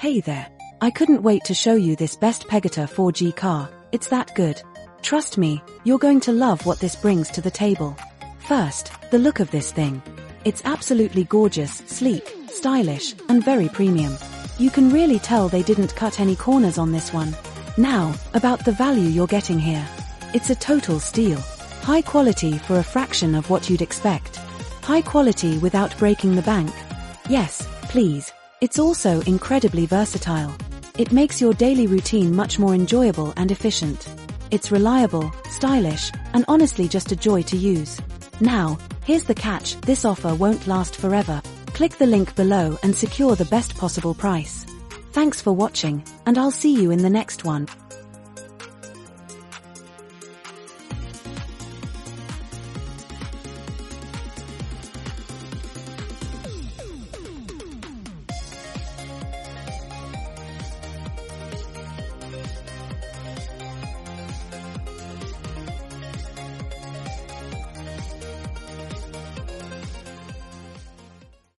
Hey there. I couldn't wait to show you this best Pegatah 4G car. It's that good. Trust me, you're going to love what this brings to the table. First, the look of this thing. It's absolutely gorgeous, sleek, stylish, and very premium. You can really tell they didn't cut any corners on this one. Now, about the value you're getting here. It's a total steal. High quality for a fraction of what you'd expect. High quality without breaking the bank. Yes, please. It's also incredibly versatile. It makes your daily routine much more enjoyable and efficient. It's reliable, stylish, and honestly just a joy to use. Now, here's the catch, this offer won't last forever. Click the link below and secure the best possible price. Thanks for watching, and I'll see you in the next one.